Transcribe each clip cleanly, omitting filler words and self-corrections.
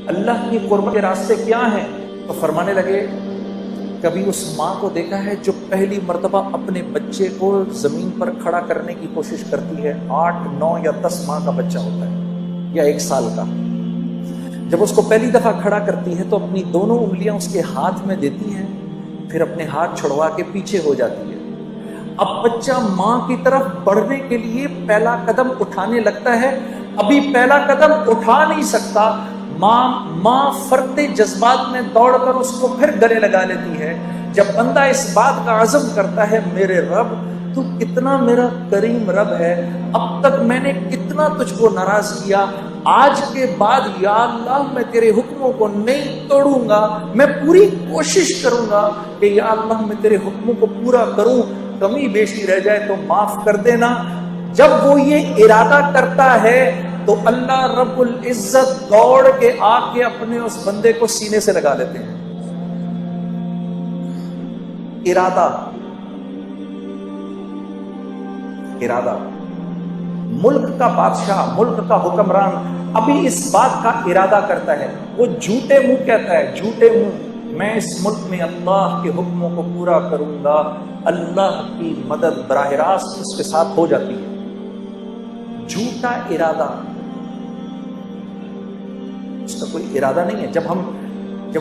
اللہ کی قربت کے راستے کیا ہیں؟ تو فرمانے لگے کبھی اس ماں کو دیکھا ہے جو پہلی مرتبہ اپنے بچے کو زمین پر کھڑا کرنے کی کوشش کرتی ہے؟ 8 9 یا 10 ماہ کا بچہ ہوتا ہے یا 1 سال کا، جب اس کو پہلی دفعہ کھڑا کرتی ہے تو اپنی دونوں انگلیاں اس کے ہاتھ میں دیتی ہیں، پھر اپنے ہاتھ چھڑوا کے پیچھے ہو جاتی ہے۔ اب بچہ ماں کی طرف بڑھنے کے لیے پہلا قدم اٹھانے لگتا ہے، ابھی پہلا قدم اٹھا نہیں سکتا، ماں فرتے جذبات میں دوڑ کر اس کو پھر گلے لگا لیتی ہے۔ جب بندہ اس بات کا عزم کرتا ہے میرے رب تو کتنا میرا کریم رب ہے، اب تک میں نے کتنا تجھ کو ناراض کیا، آج کے بعد یا اللہ میں تیرے حکموں کو نہیں توڑوں گا، میں پوری کوشش کروں گا کہ یا اللہ میں تیرے حکموں کو پورا کروں، کمی بیشی رہ جائے تو معاف کر دینا۔ جب وہ یہ ارادہ کرتا ہے تو اللہ رب العزت دوڑ کے آ کے اپنے اس بندے کو سینے سے لگا لیتے ہیں۔ ارادہ ملک کا بادشاہ، ملک کا حکمران ابھی اس بات کا ارادہ کرتا ہے، وہ جھوٹے منہ کہتا ہے، جھوٹے منہ میں اس ملک میں اللہ کے حکموں کو پورا کروں گا، اللہ کی مدد براہ راست اس کے ساتھ ہو جاتی ہے۔ جھوٹا ارادہ، اس کا کوئی ارادہ نہیں ہے۔ جب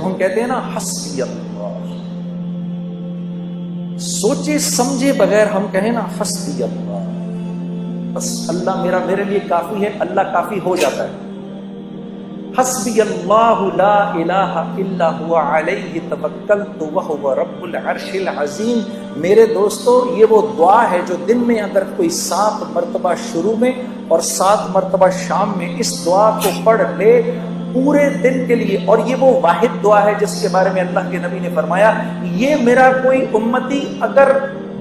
ہم کہتے ہیں نا حسبی اللہ، سوچے سمجھے بغیر ہم کہیں نا حسبی اللہ، بس اللہ میرے لیے کافی ہے، اللہ کافی ہو جاتا ہے۔ حسبی اللہ لا الہ الا هو علیہ توکلت وہو رب العرش العظیم۔ میرے دوستو یہ وہ دعا ہے جو دن میں اگر کوئی 7 مرتبہ شروع میں اور 7 مرتبہ شام میں اس دعا کو پڑھ لے پورے دن کے لیے، اور یہ وہ واحد دعا ہے جس کے بارے میں اللہ کے نبی نے فرمایا یہ میرا کوئی امتی اگر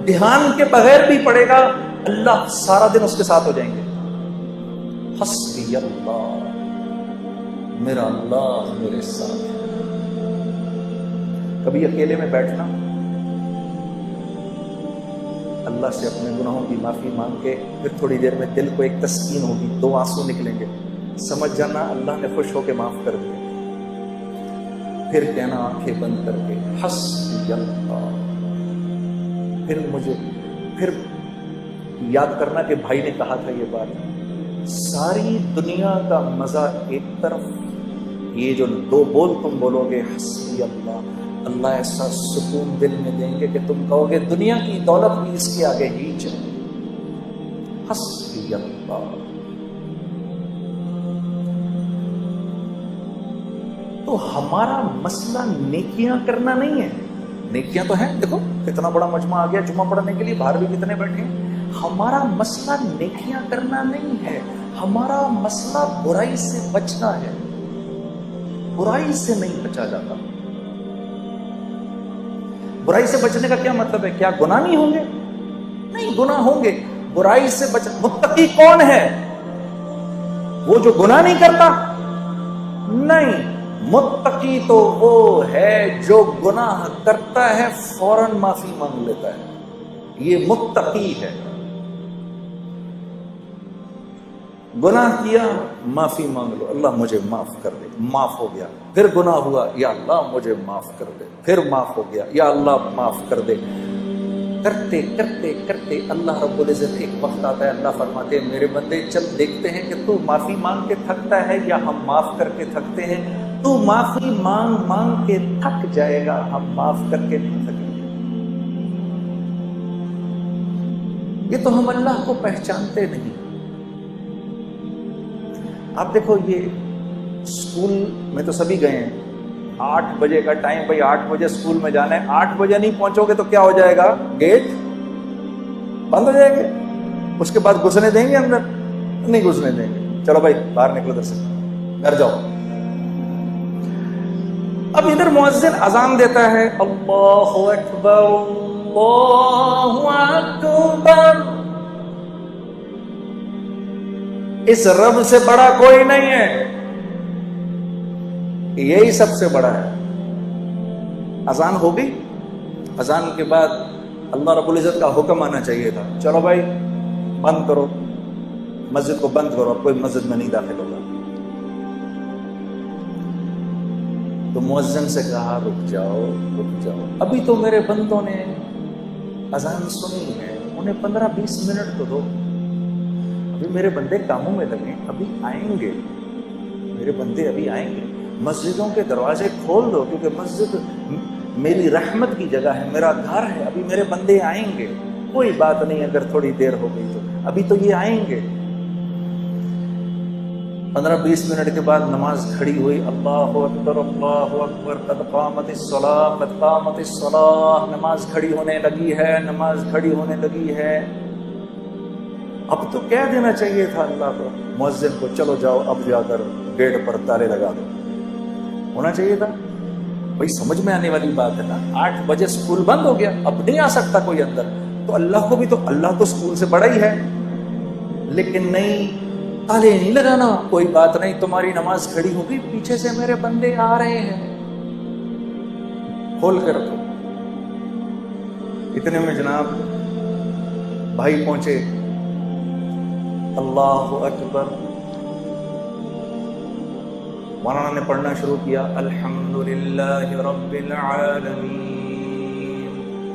دھیان کے بغیر بھی پڑھے گا اللہ سارا دن اس کے ساتھ ہو جائیں گے۔ حسبی اللہ، میرا اللہ میرے ساتھ۔ کبھی اکیلے میں بیٹھنا، اللہ سے اپنے گناہوں کی معافی مانگ کے پھر تھوڑی دیر میں دل کو ایک تسکین ہوگی، 2 آنسو نکلیں گے، سمجھ جانا اللہ نے خوش ہو کے معاف کر دیا۔ پھر کہنا آنکھیں بند کر کے حسبی اللہ، پھر یاد کرنا کہ بھائی نے کہا تھا یہ بات، ساری دنیا کا مزہ ایک طرف، یہ جو 2 بول تم بولو گے حسبی اللہ، اللہ ایسا سکون دل میں دیں گے کہ تم کہو گے دنیا کی دولت بھی اس کے آگے ہیچ ہے۔ حسبی اللہ۔ تو ہمارا مسئلہ نیکیاں کرنا نہیں ہے، نیکیاں تو ہیں، دیکھو کتنا بڑا مجمع آ گیا جمعہ پڑھنے کے لیے، باہر بھی کتنے بیٹھے ہیں۔ ہمارا مسئلہ نیکیاں کرنا نہیں ہے، ہمارا مسئلہ برائی سے بچنا ہے۔ برائی سے نہیں بچا جاتا۔ برائی سے بچنے کا کیا مطلب ہے؟ کیا گناہ نہیں ہوں گے؟ نہیں، گناہ ہوں گے، برائی سے بچ۔ متقی کون ہے؟ وہ جو گناہ نہیں کرتا؟ نہیں، متقی تو وہ ہے جو گناہ کرتا ہے فوراً معافی مانگ لیتا ہے، یہ متقی ہے۔ گناہ کیا معافی مانگ لو، اللہ مجھے معاف کر دے، معاف ہو گیا۔ پھر گناہ ہوا، یا اللہ مجھے معاف کر دے، پھر معاف ہو گیا، یا اللہ معاف کر دے۔ کرتے کرتے کرتے اللہ رب العزت ایک وقت آتا ہے، اللہ فرماتے ہیں میرے بندے چل دیکھتے ہیں کہ تو معافی مانگ کے تھکتا ہے یا ہم معاف کر کے تھکتے ہیں۔ تو معافی مانگ مانگ کے تھک جائے گا، ہم معاف کر کے نہیں تھکیں گے۔ یہ تو ہم اللہ کو پہچانتے نہیں۔ آپ دیکھو یہ اسکول میں تو سبھی گئے ہیں، 8 بجے کا ٹائم، بھائی 8 بجے اسکول میں جانا ہے، 8 بجے نہیں پہنچو گے تو کیا ہو جائے گا؟ گیٹ بند ہو جائے گے، اس کے بعد گھسنے دیں گے اندر؟ نہیں گھسنے دیں گے، چلو بھائی باہر نکلو، ادھر سے گھر جاؤ۔ اب ادھر مؤذن اذان دیتا ہے، اللہ اکبر اللہ اکبر، اس رب سے بڑا کوئی نہیں ہے، یہی سب سے بڑا ہے۔ اذان ہو گئی، اذان کے بعد اللہ رب العزت کا حکم آنا چاہیے تھا، چلو بھائی بند کرو، مسجد کو بند کرو، اب کوئی مسجد میں نہیں داخل ہوگا۔ تو مؤذن سے کہا رک جاؤ رک جاؤ، ابھی تو میرے بندوں نے اذان سنی ہے، انہیں 15-20 منٹ تو دو، ابھی میرے بندے کاموں میں لگے، ابھی آئیں گے، میرے بندے ابھی آئیں گے، مسجدوں کے دروازے کھول دو کیونکہ مسجد میری رحمت کی جگہ ہے، میرا گھر ہے، ابھی میرے بندے آئیں گے، کوئی بات نہیں اگر تھوڑی دیر ہو گئی تو ابھی تو یہ آئیں گے۔ 15-20 منٹ کے بعد نماز کھڑی ہوئی، اللہ اکبر اللہ اکبر، قد قامت الصلاۃ قد قامت الصلاۃ، نماز کھڑی ہونے لگی ہے، نماز کھڑی ہونے لگی ہے۔ اب تو کہہ دینا چاہیے تھا اللہ کو، مؤذن کو، چلو جاؤ اب جا کر گیٹ پر تالے لگا دو، ہونا چاہیے تھا۔ بھائی سمجھ میں آنے والی بات ہے نا، 8 بجے سکول بند ہو گیا، اب نہیں آ سکتا کوئی اندر، تو اللہ کو بھی تو، اللہ تو سکول سے بڑا ہی ہے، لیکن نہیں، تالے نہیں لگانا، کوئی بات نہیں، تمہاری نماز کھڑی ہوگی، پیچھے سے میرے بندے آ رہے ہیں، کھول کر رکھو۔ اتنے میں جناب بھائی پہنچے، اللہ اکبر، مولانا نے پڑھنا شروع کیا، الحمدللہ رب العالمین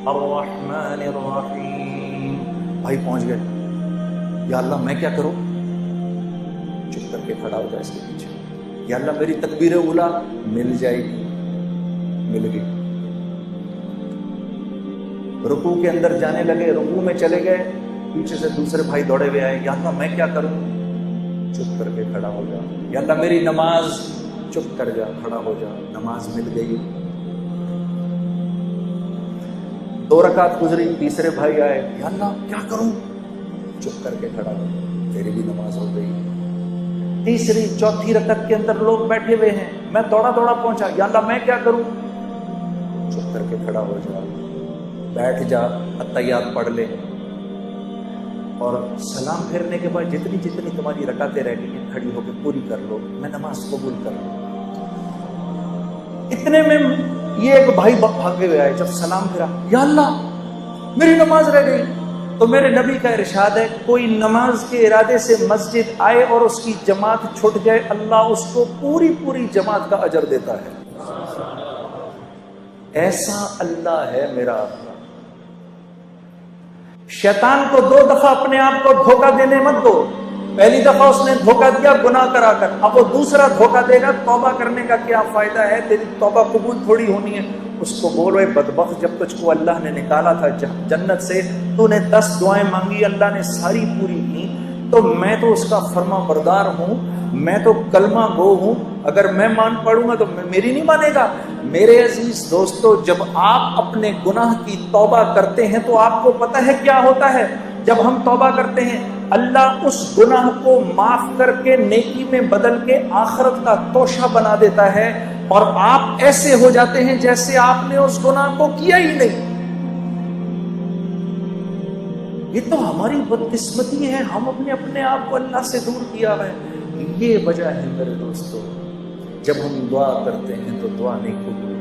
الرحمن الرحیم۔ بھائی پہنچ گئے، یا اللہ میں کیا کروں؟ چپ کر کے کھڑا ہو جائے اس کے پیچھے، یا اللہ میری تکبیر اولیٰ مل جائے گی، مل گئی۔ رکوع کے اندر جانے لگے، رکوع میں چلے گئے، پیچھے سے دوسرے بھائی دوڑے ہوئے آئے، یا اللہ میں کیا کروں؟ چپ کر کے کھڑا ہو جا، یا اللہ میری نماز، چپ کر جا، کھڑا ہو جا، نماز مل گئی۔ 2 رکعت گزری، تیسرے بھائی آئے، یا اللہ کیا کروں؟ چپ کر کے کھڑا ہو جا، تیری بھی نماز ہو گئی۔ تیسری چوتھی رکعت کے اندر لوگ بیٹھے ہوئے ہیں، میں دوڑا پہنچا، یا اللہ میں کیا کروں؟ چپ کر کے کھڑا ہو جا، بیٹھ جا، اتحیات پڑھ لے، اور سلام پھیرنے کے بعد جتنی تمہاری رکعتیں رہ گئی ہیں کھڑی ہو کے پوری کر لو، میں نماز قبول کر لوں۔ اتنے میں یہ ایک بھائی بھاگے ہوئے آئے، جب سلام پھیرا، یا اللہ میری نماز رہ گئی۔ تو میرے نبی کا ارشاد ہے، کوئی نماز کے ارادے سے مسجد آئے اور اس کی جماعت چھٹ جائے، اللہ اس کو پوری جماعت کا اجر دیتا ہے۔ ایسا اللہ ہے میرا اللہ۔ شیطان کو 2 دفعہ اپنے آپ کو دھوکہ دینے مت دو، پہلی دفعہ اس نے دھوکہ دیا گناہ کرا کر، اب وہ دوسرا دھوکہ دے گا، توبہ کرنے کا کیا فائدہ ہے، تیری توبہ قبول تھوڑی ہونی ہے۔ اس کو بولو، اے بدبخت، جب تجھ کو اللہ نے نکالا تھا جنت سے، تو نے 10 دعائیں مانگی، اللہ نے ساری پوری کی، تو میں تو اس کا فرما بردار ہوں، میں تو کلمہ گو ہوں، اگر میں مان پڑوں گا تو میری نہیں مانے گا۔ میرے عزیز دوستو، جب آپ اپنے گناہ کی توبہ کرتے ہیں تو آپ کو پتہ ہے کیا ہوتا ہے؟ جب ہم توبہ کرتے ہیں، اللہ اس گناہ کو معاف کر کے نیکی میں بدل کے آخرت کا توشہ بنا دیتا ہے، اور آپ ایسے ہو جاتے ہیں جیسے آپ نے اس گناہ کو کیا ہی نہیں۔ یہ تو ہماری بدقسمتی ہے، ہم اپنے آپ کو اللہ سے دور کیا ہے۔ یہ وجہ ہے میرے دوستو، جب ہم دعا کرتے ہیں تو دعا نہیں قبول